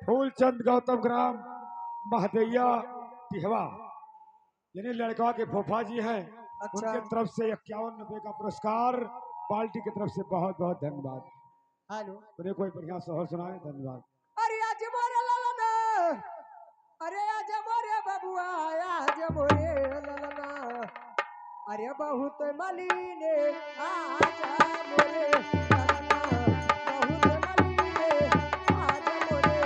Phoolchand Gautam gram Mahdaiya तिहवा यानी लड़का के फोफा जी हैं। अच्छा। उनके तरफ से 51 रुपए का पुरस्कार पार्टी की तरफ से बहुत बहुत धन्यवाद। हेलो। उन्हें कोई बढ़िया शोहर सुनाए। धन्यवाद। अरे आज मोरे लाला, अरे आज मोरे बबुआ, आज मोरे लाला, अरे बहुत मलीने आज मोरे लाला, बहुत मलीने आज मोरे।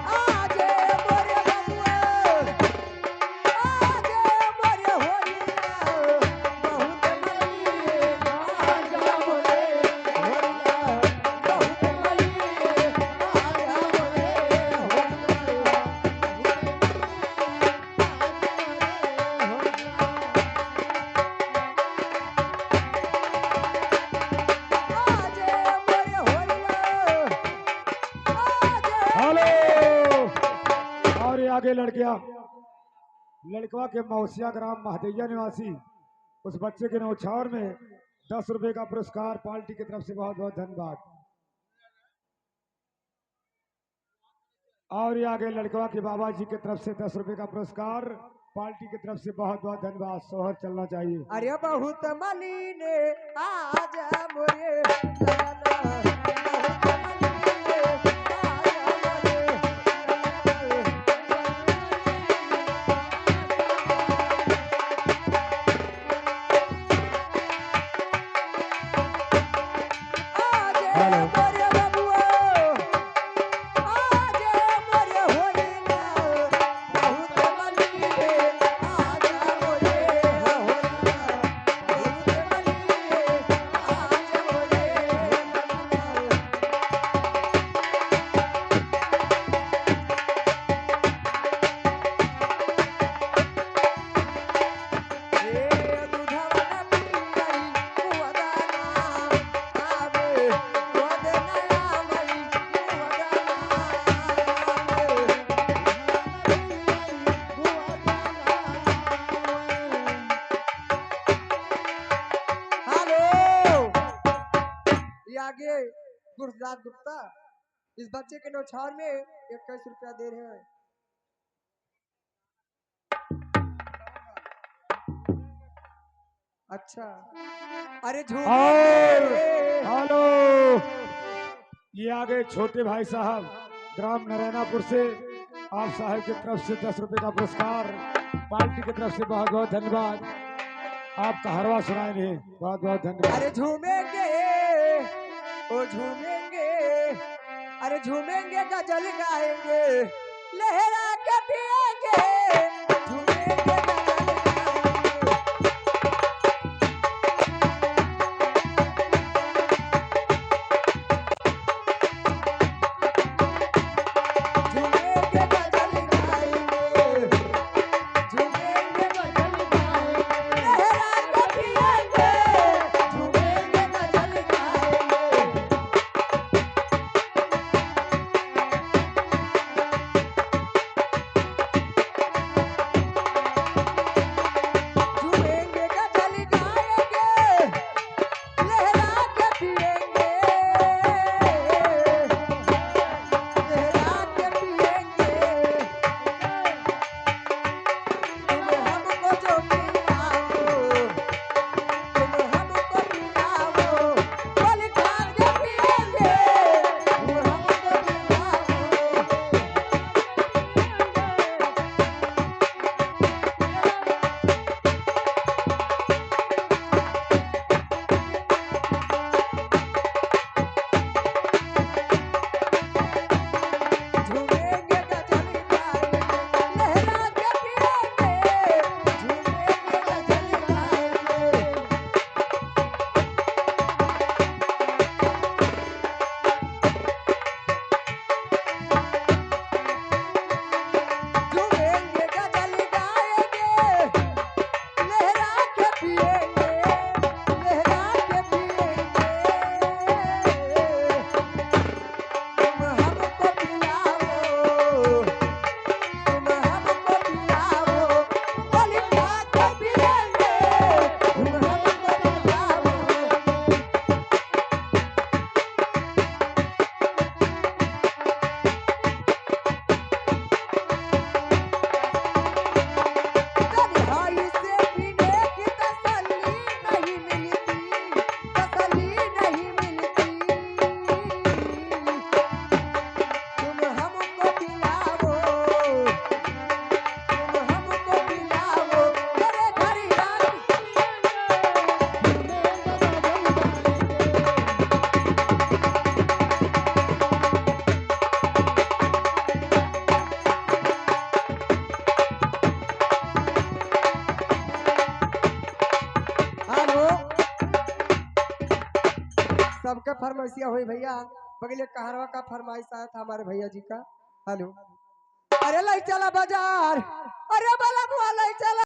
आज मोरे बबुआ, आज मोरे होलिया, बहुत मलीने आज मोरे होलिया, बहुत मलीने आज मोरे होलिया, आज मोरे होलिया, आज हेलो। और ये आगे लड़कियां लड़कवा के मौसिया ग्राम महदैया निवासी उस बच्चे के नौछावर में 10 रुपए का पुरस्कार पार्टी की तरफ से बहुत बहुत धन्यवाद। और ये आगे लड़कवा के बाबा जी की तरफ से 10 रुपए का पुरस्कार पार्टी की तरफ से बहुत बहुत धन्यवाद। सोहर चलना चाहिए। अरे बहुत मलीने आज मोरे लाला, बहुत मलीने आज मोरे आज हेलो। मोरे बबुआ, आज मोरे होलिया, बहुत मलीने आज मोरे होलिया, बहुत मलीने आज मोरे लाला। ए दुधवा न पियई कुवदाना, आवे वदना आवई कुवदाना, हेलो। ये आगे गुरदास गुप्ता इस बच्चे के नौछावर में 21 रुपया दे रहे हैं। अच्छा। अरे झूमे और के हेलो। ये आगे छोटे भाई साहब ग्राम नारायणापुर से आप साहब की तरफ से 10 रुपए का पुरस्कार पार्टी की तरफ से बहुत बहुत धन्यवाद। आप कहरवा सुनाएंगे। बहुत बहुत धन्यवाद। अरे झूमेंगे, ओ झूमेंगे, अरे झूमेंगे गजल गाएंगे, लहरा के पिएंगे, झूमेंगे गजल गाएंगे। झूमेंगे गजल गाएंगे, झूमेंगे गजल गाएंगे, लहरा के पिएंगे, झूमेंगे गजल गाएंगे। सबका फरमाइशिया हुई भैया। बगले कहरवा का फरमाइश आया था हमारे भैया जी का। हेलो, अरे लाई चला बाजार, अरे बाला बुआ लाई चला।